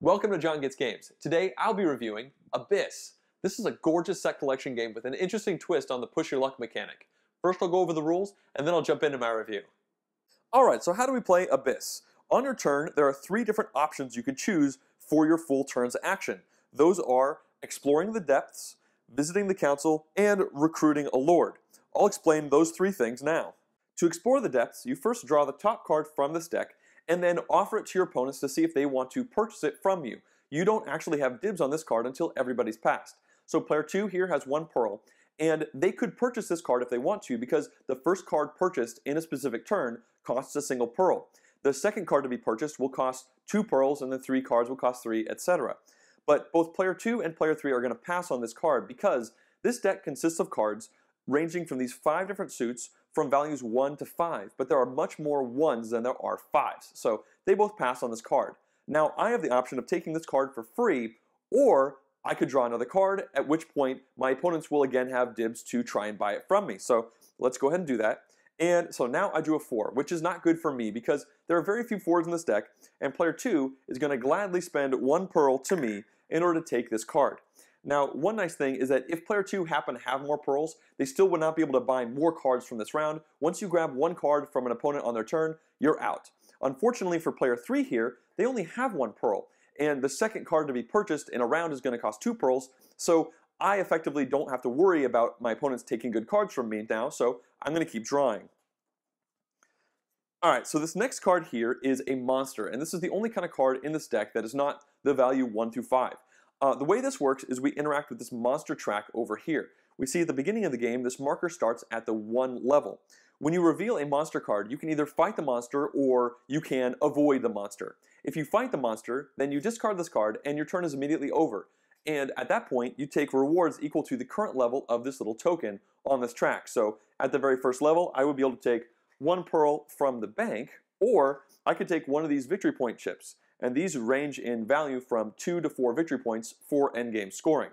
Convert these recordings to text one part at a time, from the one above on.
Welcome to JonGetsGames. Today I'll be reviewing Abyss. This is a gorgeous set collection game with an interesting twist on the push your luck mechanic. First I'll go over the rules and then I'll jump into my review. Alright, so how do we play Abyss? On your turn there are three different options you can choose for your full turn's action. Those are exploring the depths, visiting the council, and recruiting a lord. I'll explain those three things now. To explore the depths, you first draw the top card from this deck and then offer it to your opponents to see if they want to purchase it from you. You don't actually have dibs on this card until everybody's passed. So player 2 here has 1 pearl, and they could purchase this card if they want to because the first card purchased in a specific turn costs a single pearl. The second card to be purchased will cost 2 pearls, and the 3 cards will cost 3, etc. But both player 2 and player 3 are going to pass on this card because this deck consists of cards ranging from these 5 different suits from values 1 to 5, but there are much more 1s than there are 5s, so they both pass on this card. Now I have the option of taking this card for free, or I could draw another card, at which point my opponents will again have dibs to try and buy it from me. So let's go ahead and do that. And so now I drew a 4, which is not good for me because there are very few 4s in this deck, and player 2 is going to gladly spend 1 pearl to me in order to take this card. Now, one nice thing is that if player 2 happen to have more pearls, they still would not be able to buy more cards from this round. Once you grab 1 card from an opponent on their turn, you're out. Unfortunately for player 3 here, they only have 1 pearl, and the second card to be purchased in a round is going to cost 2 pearls, so I effectively don't have to worry about my opponents taking good cards from me now, so I'm going to keep drawing. Alright, so this next card here is a monster, and this is the only kind of card in this deck that is not the value 1 through 5. The way this works is we interact with this monster track over here. We see at the beginning of the game this marker starts at the 1 level. When you reveal a monster card, you can either fight the monster or you can avoid the monster. If you fight the monster, then you discard this card and your turn is immediately over. And at that point, you take rewards equal to the current level of this little token on this track. So at the very first level, I would be able to take 1 pearl from the bank, or I could take one of these victory point chips. And these range in value from 2 to 4 victory points for endgame scoring.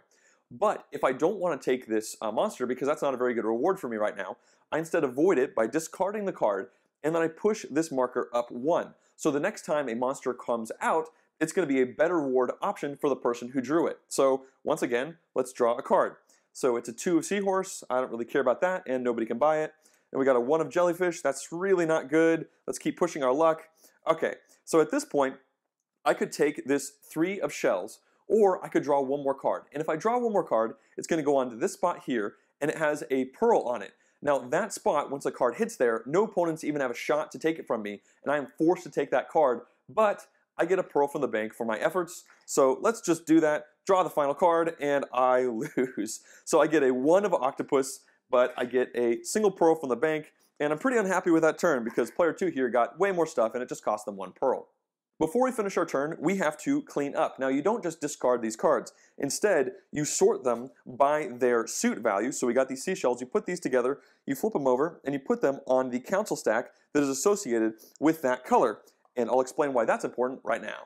But if I don't want to take this monster, because that's not a very good reward for me right now, I instead avoid it by discarding the card, and then I push this marker up 1. So the next time a monster comes out, it's going to be a better reward option for the person who drew it. So once again, let's draw a card. So it's a 2 of Seahorse, I don't really care about that, and nobody can buy it. And we got a 1 of Jellyfish, that's really not good. Let's keep pushing our luck. Okay, so at this point, I could take this 3 of Shells, or I could draw 1 more card. And if I draw 1 more card, it's going to go onto this spot here, and it has a pearl on it. Now that spot, once a card hits there, no opponents even have a shot to take it from me, and I am forced to take that card, but I get a pearl from the bank for my efforts. So let's just do that, draw the final card, and I lose. So I get a 1 of Octopus, but I get a single pearl from the bank, and I'm pretty unhappy with that turn because player 2 here got way more stuff, and it just cost them 1 pearl. Before we finish our turn, we have to clean up. Now you don't just discard these cards. Instead, you sort them by their suit value. So we got these seashells, you put these together, you flip them over, and you put them on the council stack that is associated with that color. And I'll explain why that's important right now.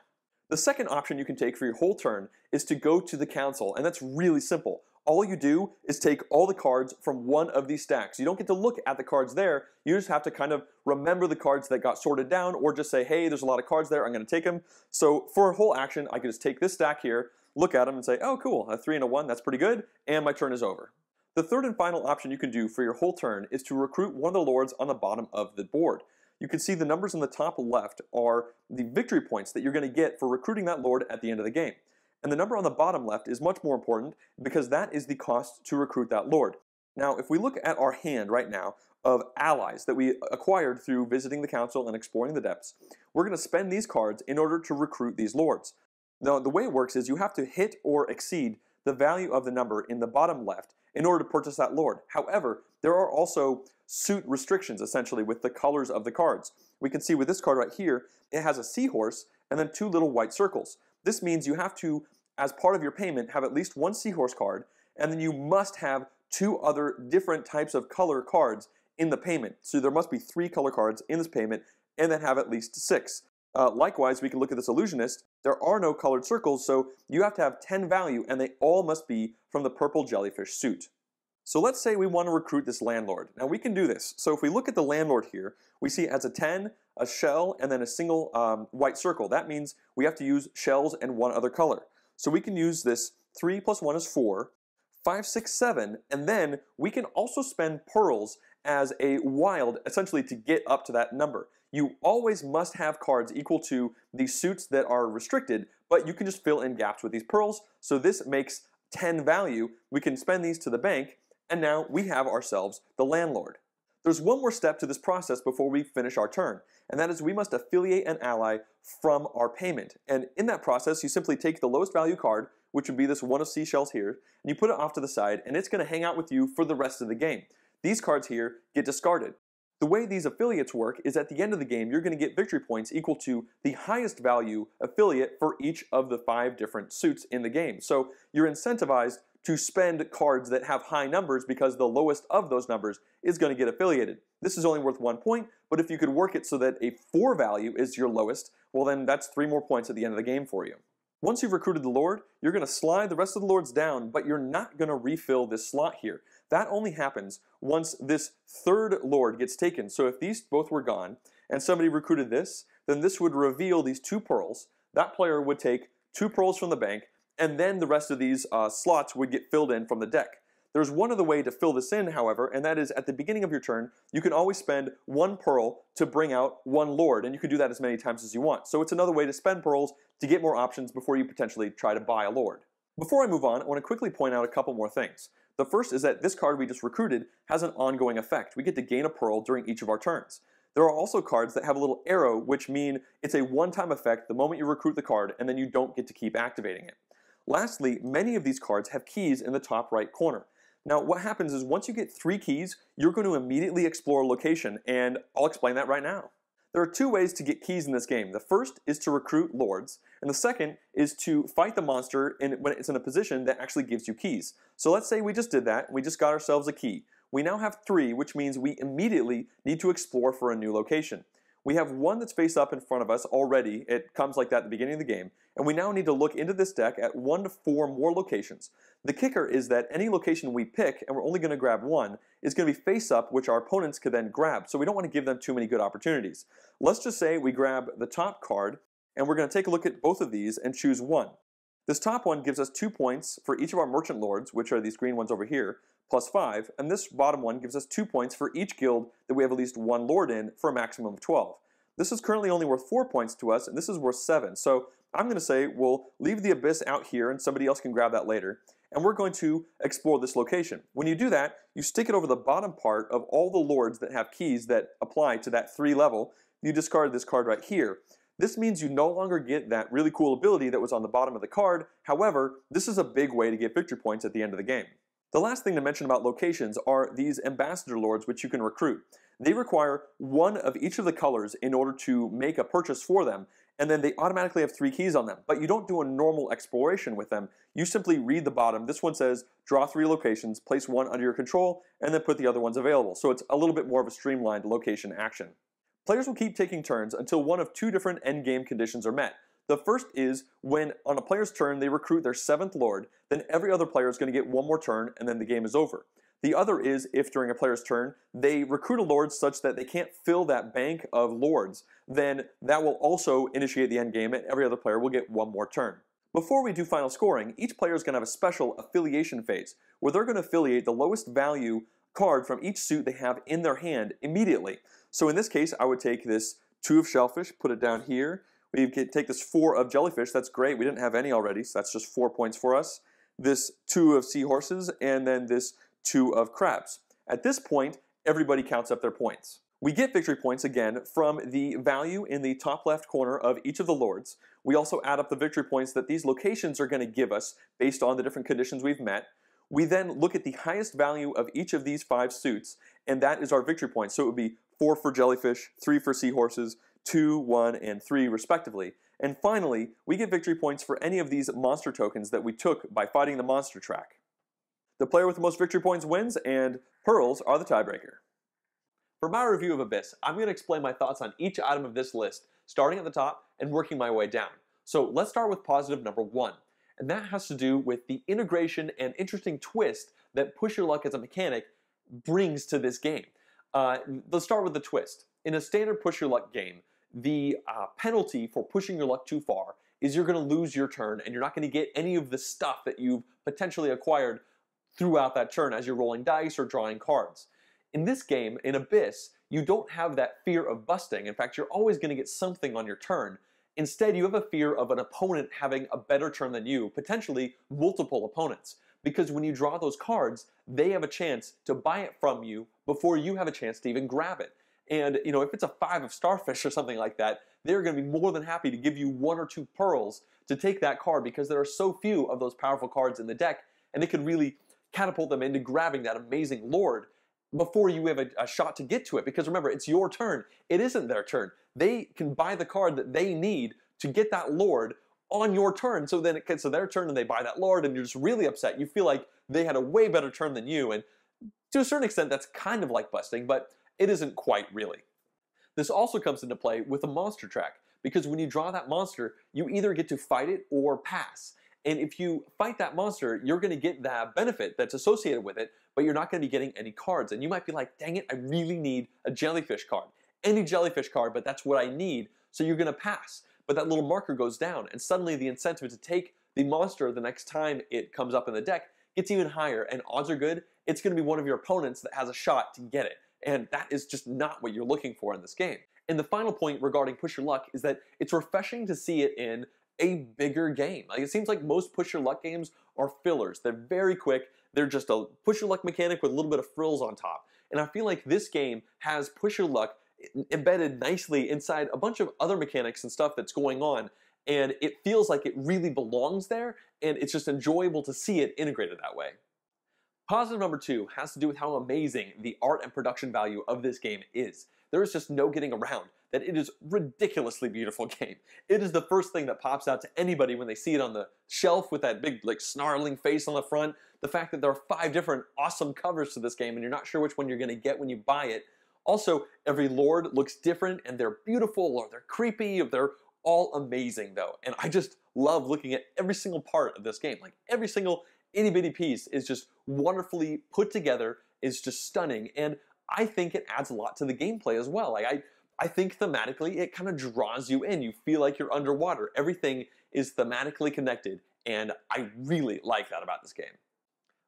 The second option you can take for your whole turn is to go to the council, and that's really simple. All you do is take all the cards from one of these stacks. You don't get to look at the cards there, you just have to kind of remember the cards that got sorted down, or just say, hey, there's a lot of cards there, I'm going to take them. So for a whole action, I can just take this stack here, look at them and say, oh cool, a 3 and a 1, that's pretty good, and my turn is over. The third and final option you can do for your whole turn is to recruit one of the lords on the bottom of the board. You can see the numbers in the top left are the victory points that you're going to get for recruiting that lord at the end of the game. And the number on the bottom left is much more important because that is the cost to recruit that lord. Now, if we look at our hand right now of allies that we acquired through visiting the council and exploring the depths, we're going to spend these cards in order to recruit these lords. Now, the way it works is you have to hit or exceed the value of the number in the bottom left in order to purchase that lord. However, there are also suit restrictions, essentially, with the colors of the cards. We can see with this card right here, it has a seahorse and then 2 little white circles. This means you have to, as part of your payment, have at least 1 seahorse card, and then you must have 2 other different types of color cards in the payment. So there must be 3 color cards in this payment, and then have at least 6. Likewise, we can look at this illusionist. There are no colored circles, so you have to have 10 value, and they all must be from the purple jellyfish suit. So let's say we want to recruit this landlord. Now we can do this. So if we look at the landlord here, we see it has a 10, a shell and then a single white circle. That means we have to use shells and one other color. So we can use this 3 plus 1 is 4, 5, 6, 7, and then we can also spend pearls as a wild, essentially to get up to that number. You always must have cards equal to the suits that are restricted, but you can just fill in gaps with these pearls. So this makes 10 value. We can spend these to the bank, and now we have ourselves the landlord. There's one more step to this process before we finish our turn, and that is we must affiliate an ally from our payment. And in that process, you simply take the lowest value card, which would be this one of seashells here, and you put it off to the side, and it's going to hang out with you for the rest of the game. These cards here get discarded. The way these affiliates work is at the end of the game, you're going to get victory points equal to the highest value affiliate for each of the 5 different suits in the game. So you're incentivized to spend cards that have high numbers because the lowest of those numbers is going to get affiliated. This is only worth 1 point, but if you could work it so that a 4 value is your lowest, well then that's 3 more points at the end of the game for you. Once you've recruited the Lord, you're going to slide the rest of the Lords down, but you're not going to refill this slot here. That only happens once this 3rd Lord gets taken. So if these both were gone, and somebody recruited this, then this would reveal these 2 pearls. That player would take 2 pearls from the bank, and then the rest of these slots would get filled in from the deck. There's one other way to fill this in, however, and that is at the beginning of your turn, you can always spend 1 pearl to bring out 1 Lord, and you can do that as many times as you want. So it's another way to spend pearls to get more options before you potentially try to buy a Lord. Before I move on, I want to quickly point out a couple more things. The first is that this card we just recruited has an ongoing effect. We get to gain a pearl during each of our turns. There are also cards that have a little arrow, which mean it's a one-time effect the moment you recruit the card, and then you don't get to keep activating it. Lastly, many of these cards have keys in the top right corner. Now what happens is once you get 3 keys, you're going to immediately explore a location, and I'll explain that right now. There are 2 ways to get keys in this game. The first is to recruit Lords, and the second is to fight the monster when it's in a position that actually gives you keys. So let's say we just did that, and we just got ourselves a key. We now have 3, which means we immediately need to explore for a new location. We have 1 that's face up in front of us already. It comes like that at the beginning of the game. And we now need to look into this deck at 1 to 4 more locations. The kicker is that any location we pick, and we're only going to grab 1, is going to be face up, which our opponents could then grab. So we don't want to give them too many good opportunities. Let's just say we grab the top card, and we're going to take a look at both of these and choose 1. This top one gives us 2 points for each of our merchant lords, which are these green ones over here, plus 5, and this bottom one gives us 2 points for each guild that we have at least 1 lord in for a maximum of 12. This is currently only worth 4 points to us, and this is worth 7. So I'm going to say we'll leave the Abyss out here, and somebody else can grab that later, and we're going to explore this location. When you do that, you stick it over the bottom part of all the lords that have keys that apply to that 3 level. You discard this card right here. This means you no longer get that really cool ability that was on the bottom of the card. However, this is a big way to get victory points at the end of the game. The last thing to mention about locations are these ambassador lords which you can recruit. They require 1 of each of the colors in order to make a purchase for them, and then they automatically have 3 keys on them. But you don't do a normal exploration with them. You simply read the bottom. This one says, draw 3 locations, place 1 under your control, and then put the other ones available. So it's a little bit more of a streamlined location action. Players will keep taking turns until one of 2 different endgame conditions are met. The first is when on a player's turn they recruit their 7th lord, then every other player is going to get 1 more turn and then the game is over. The other is if during a player's turn they recruit a lord such that they can't fill that bank of lords, then that will also initiate the endgame and every other player will get 1 more turn. Before we do final scoring, each player is going to have a special affiliation phase where they're going to affiliate the lowest value card from each suit they have in their hand immediately. So in this case, I would take this 2 of shellfish, put it down here. We could take this 4 of jellyfish. That's great. We didn't have any already, so that's just 4 points for us. This 2 of seahorses, and then this 2 of crabs. At this point, everybody counts up their points. We get victory points again from the value in the top left corner of each of the lords. We also add up the victory points that these locations are going to give us based on the different conditions we've met. We then look at the highest value of each of these 5 suits, and that is our victory points. So it would be 4 for jellyfish, 3 for seahorses, 2, 1, and 3 respectively. And finally, we get victory points for any of these monster tokens that we took by fighting the monster track. The player with the most victory points wins, and pearls are the tiebreaker. For my review of Abyss, I'm going to explain my thoughts on each item of this list, starting at the top and working my way down. So let's start with positive number 1. And that has to do with the integration and interesting twist that Push Your Luck as a mechanic brings to this game. Let's start with the twist. in a standard push your luck game, the penalty for pushing your luck too far is you're going to lose your turn and you're not going to get any of the stuff that you've potentially acquired throughout that turn as you're rolling dice or drawing cards. In this game, in Abyss, you don't have that fear of busting. In fact, you're always going to get something on your turn. Instead, you have a fear of an opponent having a better turn than you, potentially multiple opponents. Because when you draw those cards, they have a chance to buy it from you before you have a chance to even grab it. And if it's a 5 of Starfish or something like that, they're going to be more than happy to give you 1 or 2 pearls to take that card because there are so few of those powerful cards in the deck, and it could really catapult them into grabbing that amazing Lord before you have a shot to get to it. Because remember, it's your turn. It isn't their turn. They can buy the card that they need to get that Lord on your turn. So then it gets to their turn and they buy that Lord and you're just really upset. You feel like they had a way better turn than you. And to a certain extent, that's kind of like busting, but it isn't quite really. This also comes into play with a monster track, because when you draw that monster, you either get to fight it or pass. And if you fight that monster, you're going to get that benefit that's associated with it, but you're not going to be getting any cards. And you might be like, dang it, I really need a jellyfish card. Any jellyfish card, but that's what I need. So you're going to pass. But that little marker goes down, and suddenly the incentive to take the monster the next time it comes up in the deck gets even higher, and odds are good it's going to be one of your opponents that has a shot to get it. And that is just not what you're looking for in this game. And the final point regarding Push Your Luck is that it's refreshing to see it in a bigger game. Like, it seems like most Push Your Luck games are fillers. They're very quick. They're just a Push Your Luck mechanic with a little bit of frills on top. And I feel like this game has Push Your Luck embedded nicely inside a bunch of other mechanics and stuff that's going on. And it feels like it really belongs there, and it's just enjoyable to see it integrated that way. Positive number 2 has to do with how amazing the art and production value of this game is. There is just no getting around that it is a ridiculously beautiful game. It is the first thing that pops out to anybody when they see it on the shelf with that big, like, snarling face on the front. The fact that there are 5 different awesome covers to this game and you're not sure which one you're going to get when you buy it. Also, every lord looks different and they're beautiful or they're creepy or they're all amazing though. And I just love looking at every single part of this game. Like, every single itty bitty piece is just wonderfully put together, is just stunning, and I think it adds a lot to the gameplay as well. Like, I think thematically it kind of draws you in. You feel like you're underwater. Everything is thematically connected, and I really like that about this game.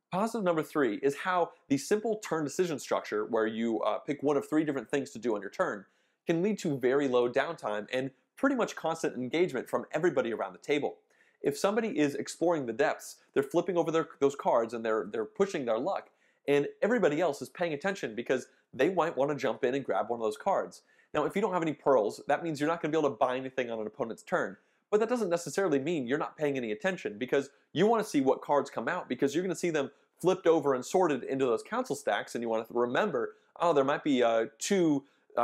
Positive number 3 is how the simple turn decision structure, where you pick one of 3 different things to do on your turn, can lead to very low downtime and pretty much constant engagement from everybody around the table. If somebody is exploring the depths, they're flipping over those cards and they're pushing their luck, and everybody else is paying attention because they might want to jump in and grab one of those cards. Now, if you don't have any pearls, that means you're not going to be able to buy anything on an opponent's turn. But that doesn't necessarily mean you're not paying any attention, because you want to see what cards come out, because you're going to see them flipped over and sorted into those council stacks, and you want to remember, oh, there might be 2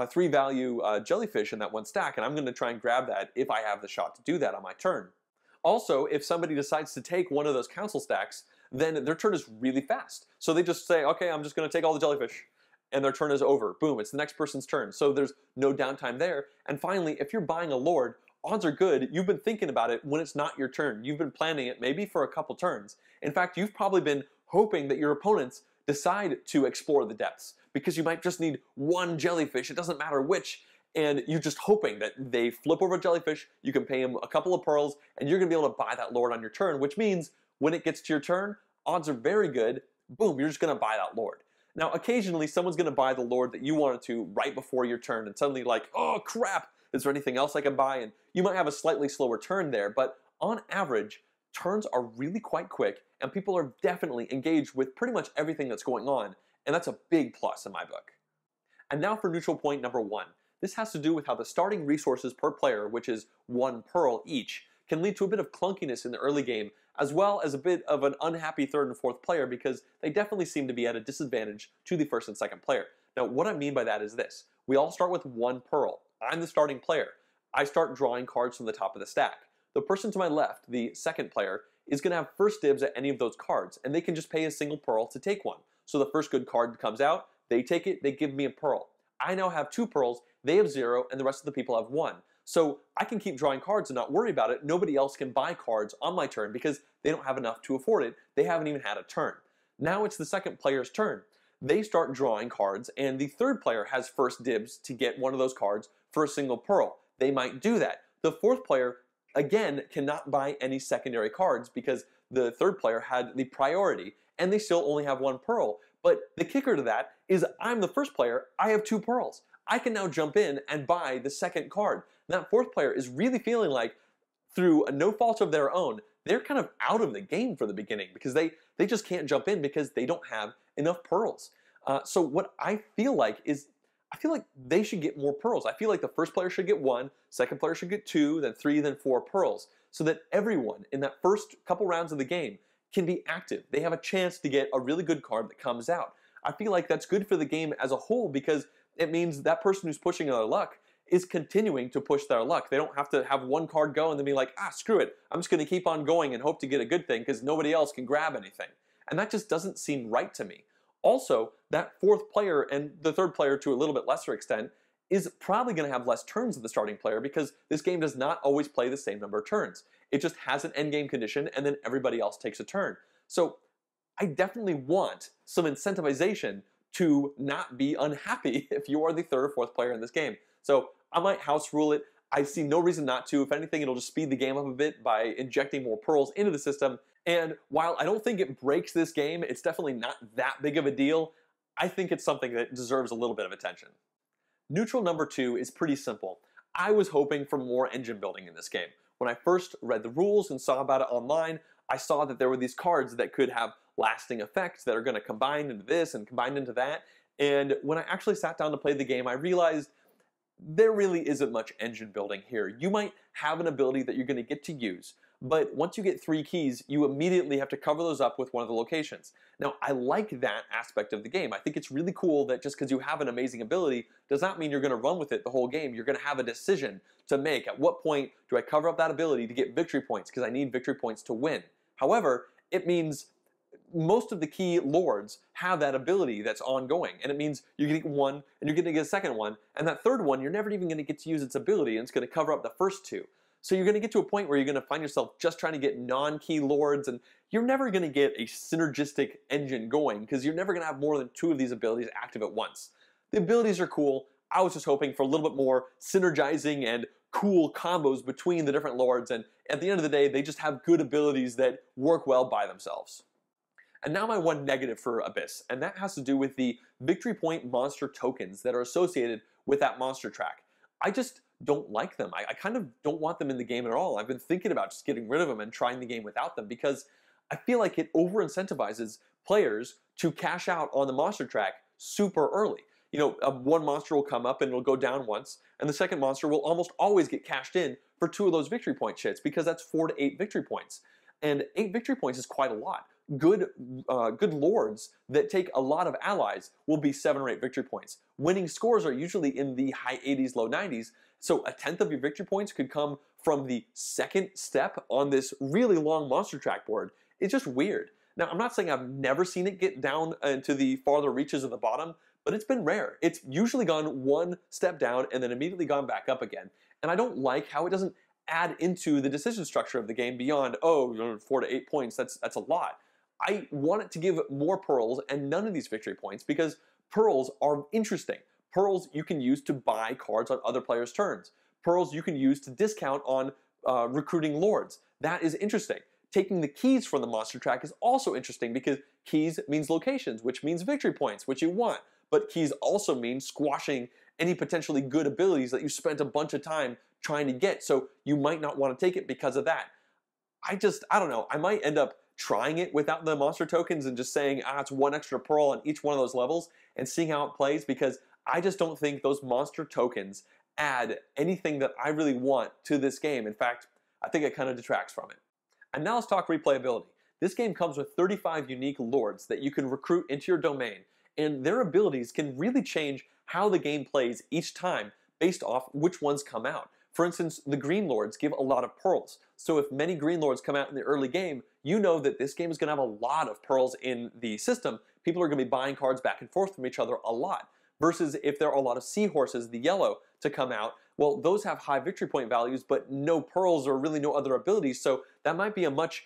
3 value jellyfish in that one stack, and I'm going to try and grab that if I have the shot to do that on my turn. Also, if somebody decides to take one of those council stacks, then their turn is really fast. So they just say, okay, I'm just going to take all the jellyfish, and their turn is over. Boom, it's the next person's turn. So there's no downtime there. And finally, if you're buying a lord, odds are good you've been thinking about it when it's not your turn. You've been planning it maybe for a couple turns. In fact, you've probably been hoping that your opponents decide to explore the depths, because you might just need 1 jellyfish, it doesn't matter which, and you're just hoping that they flip over a jellyfish, you can pay them a couple of pearls, and you're going to be able to buy that lord on your turn, which means when it gets to your turn, odds are very good, boom, you're just going to buy that lord. Now, occasionally, someone's going to buy the lord that you wanted to right before your turn, and suddenly like, oh crap, is there anything else I can buy? And you might have a slightly slower turn there, but on average, turns are really quite quick, and people are definitely engaged with pretty much everything that's going on, and that's a big plus in my book. And now for neutral point number 1. This has to do with how the starting resources per player, which is 1 pearl each, can lead to a bit of clunkiness in the early game, as well as a bit of an unhappy 3rd and 4th player, because they definitely seem to be at a disadvantage to the 1st and 2nd player. Now, what I mean by that is this. We all start with 1 pearl. I'm the starting player. I start drawing cards from the top of the stack. The person to my left, the 2nd player, is going to have first dibs at any of those cards, and they can just pay a single pearl to take one. So the first good card comes out, they take it, they give me a pearl. I now have 2 pearls, they have 0, and the rest of the people have 1. So I can keep drawing cards and not worry about it. Nobody else can buy cards on my turn because they don't have enough to afford it. They haven't even had a turn. Now it's the 2nd player's turn. they start drawing cards, and the third player has first dibs to get one of those cards for a single pearl. They might do that. The fourth player, again, cannot buy any secondary cards because the third player had the priority, and they still only have one pearl. But the kicker to that is I'm the first player, I have 2 pearls. I can now jump in and buy the second card. And that fourth player is really feeling like, through no fault of their own, they're kind of out of the game for the beginning because they just can't jump in because they don't have enough pearls. So what I feel like is, I feel like they should get more pearls. I feel like the first player should get 1, second player should get 2, then 3, then 4 pearls, so that everyone in that first couple rounds of the game can be active. They have a chance to get a really good card that comes out. I feel like that's good for the game as a whole because it means that person who's pushing their luck is continuing to push their luck. They don't have to have one card go and then be like, screw it, I'm just going to keep on going and hope to get a good thing because nobody else can grab anything. And that just doesn't seem right to me. Also, that fourth player and the third player to a little bit lesser extent is probably going to have less turns than the starting player because this game does not always play the same number of turns. It just has an endgame condition and then everybody else takes a turn. So I definitely want some incentivization to not be unhappy if you are the third or fourth player in this game. So I might house rule it. I see no reason not to. If anything, it'll just speed the game up a bit by injecting more pearls into the system. And while I don't think it breaks this game, it's definitely not that big of a deal. I think it's something that deserves a little bit of attention. Neutral number 2 is pretty simple. I was hoping for more engine building in this game. When I first read the rules and saw about it online, I saw that there were these cards that could have lasting effects that are going to combine into this and combine into that. And when I actually sat down to play the game, I realized there really isn't much engine building here. You might have an ability that you're going to get to use, but once you get 3 keys, you immediately have to cover those up with one of the locations. Now, I like that aspect of the game. I think it's really cool that just because you have an amazing ability does not mean you're going to run with it the whole game. You're going to have a decision to make. At what point do I cover up that ability to get victory points because I need victory points to win? However, it means most of the key lords have that ability that's ongoing, and it means you're going to get 1 and you're going to get a second one, and that third one you're never even going to get to use its ability, and it's going to cover up the first 2. So you're going to get to a point where you're going to find yourself just trying to get non-key lords, and you're never going to get a synergistic engine going because you're never going to have more than 2 of these abilities active at once. The abilities are cool. I was just hoping for a little bit more synergizing and cool combos between the different lords, and at the end of the day, they just have good abilities that work well by themselves. And now my one negative for Abyss, and that has to do with the victory point monster tokens that are associated with that monster track. I just don't like them. I kind of don't want them in the game at all. I've been thinking about just getting rid of them and trying the game without them because I feel like it over-incentivizes players to cash out on the monster track super early. You know, one monster will come up and it'll go down once, and the second monster will almost always get cashed in for 2 of those victory point shits because that's 4 to 8 victory points. And 8 victory points is quite a lot. Good lords that take a lot of allies will be 7 or 8 victory points. Winning scores are usually in the high 80s, low 90s, so 1/10 of your victory points could come from the second step on this really long monster track board. It's just weird. Now, I'm not saying I've never seen it get down into the farther reaches of the bottom, but it's been rare. It's usually gone 1 step down and then immediately gone back up again. And I don't like how it doesn't add into the decision structure of the game beyond, 4 to 8 points, that's a lot. I want it to give more pearls and none of these victory points because pearls are interesting. Pearls you can use to buy cards on other players' turns. Pearls you can use to discount on recruiting lords. That is interesting. Taking the keys from the monster track is also interesting because keys means locations, which means victory points, which you want. But keys also mean squashing any potentially good abilities that you spent a bunch of time trying to get. So you might not want to take it because of that. I don't know. I might end up trying it without the monster tokens and just saying, it's 1 extra pearl on each one of those levels and seeing how it plays because I just don't think those monster tokens add anything that I really want to this game. In fact, I think it kind of detracts from it. And now let's talk replayability. This game comes with 35 unique lords that you can recruit into your domain, and their abilities can really change how the game plays each time based off which ones come out. For instance, the green lords give a lot of pearls. So if many green lords come out in the early game, you know that this game is going to have a lot of pearls in the system. People are going to be buying cards back and forth from each other a lot. Versus if there are a lot of seahorses, the yellow, to come out, well, those have high victory point values, but no pearls or really no other abilities. So that might be a much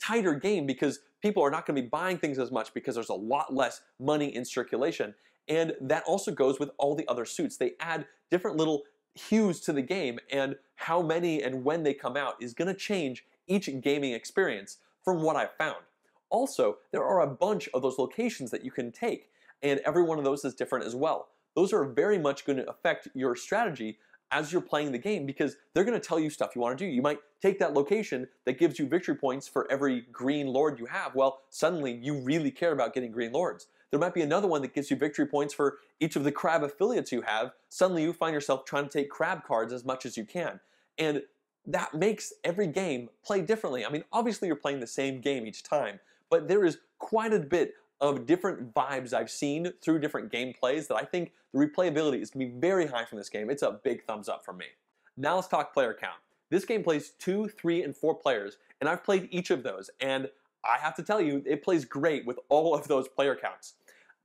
tighter game because people are not going to be buying things as much because there's a lot less money in circulation. And that also goes with all the other suits. They add different little hues to the game, and how many and when they come out is going to change each gaming experience from what I've found. Also, there are a bunch of those locations that you can take, and every one of those is different as well. Those are very much going to affect your strategy as you're playing the game because they're going to tell you stuff you want to do. You might take that location that gives you victory points for every green lord you have. Well, suddenly you really care about getting green lords. There might be another one that gives you victory points for each of the crab affiliates you have. Suddenly you find yourself trying to take crab cards as much as you can. And that makes every game play differently. I mean, obviously you're playing the same game each time, but there is quite a bit of different vibes I've seen through different gameplays that I think the replayability is going to be very high from this game. It's a big thumbs up from me. Now let's talk player count. This game plays 2, 3, and 4 players, and I've played each of those, and I have to tell you, it plays great with all of those player counts.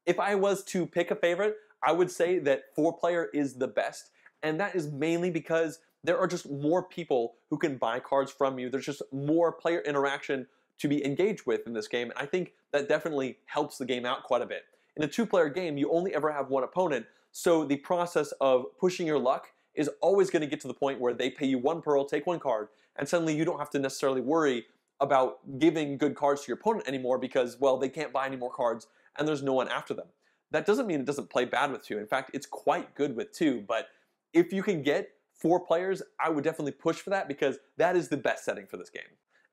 If I was to pick a favorite, I would say that 4-player is the best, and that is mainly because there are just more people who can buy cards from you. There's just more player interaction to be engaged with in this game, and I think that definitely helps the game out quite a bit. In a 2-player game, you only ever have one opponent, so the process of pushing your luck is always going to get to the point where they pay you 1 pearl, take 1 card, and suddenly you don't have to necessarily worry about giving good cards to your opponent anymore because, well, they can't buy any more cards and there's no one after them. That doesn't mean it doesn't play bad with 2. In fact, it's quite good with 2, but if you can get 4 players, I would definitely push for that because that is the best setting for this game.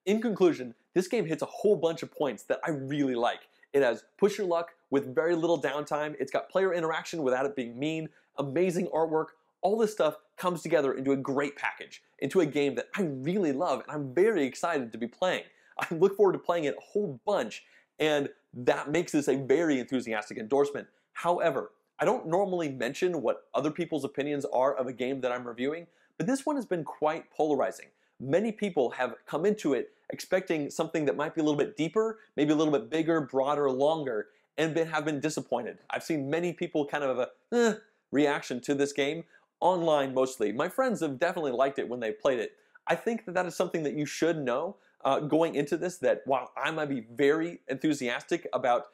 In conclusion, this game hits a whole bunch of points that I really like. It has push your luck with very little downtime. It's got player interaction without it being mean, amazing artwork. All this stuff comes together into a great package, into a game that I really love and I'm very excited to be playing. I look forward to playing it a whole bunch, and that makes this a very enthusiastic endorsement. However, I don't normally mention what other people's opinions are of a game that I'm reviewing, but this one has been quite polarizing. Many people have come into it expecting something that might be a little bit deeper, maybe a little bit bigger, broader, longer, and have been disappointed. I've seen many people kind of a reaction to this game, online mostly. My friends have definitely liked it when they played it. I think that that is something that you should know going into this, that while I might be very enthusiastic about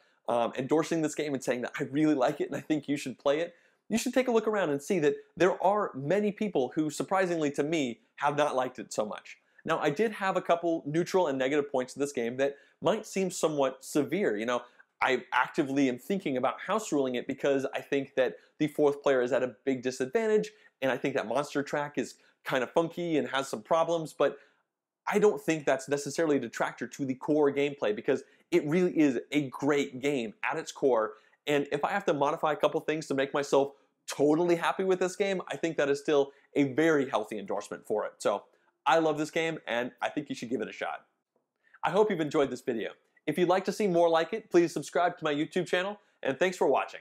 endorsing this game and saying that I really like it and I think you should play it, you should take a look around and see that there are many people who, surprisingly to me, have not liked it so much. Now, I did have a couple neutral and negative points to this game that might seem somewhat severe. You know, I actively am thinking about house ruling it because I think that the 4th player is at a big disadvantage, and I think that monster track is kind of funky and has some problems, but I don't think that's necessarily a detractor to the core gameplay because it really is a great game at its core. And if I have to modify a couple things to make myself totally happy with this game, I think that is still a very healthy endorsement for it. So I love this game and I think you should give it a shot. I hope you've enjoyed this video. If you'd like to see more like it, please subscribe to my YouTube channel, and thanks for watching.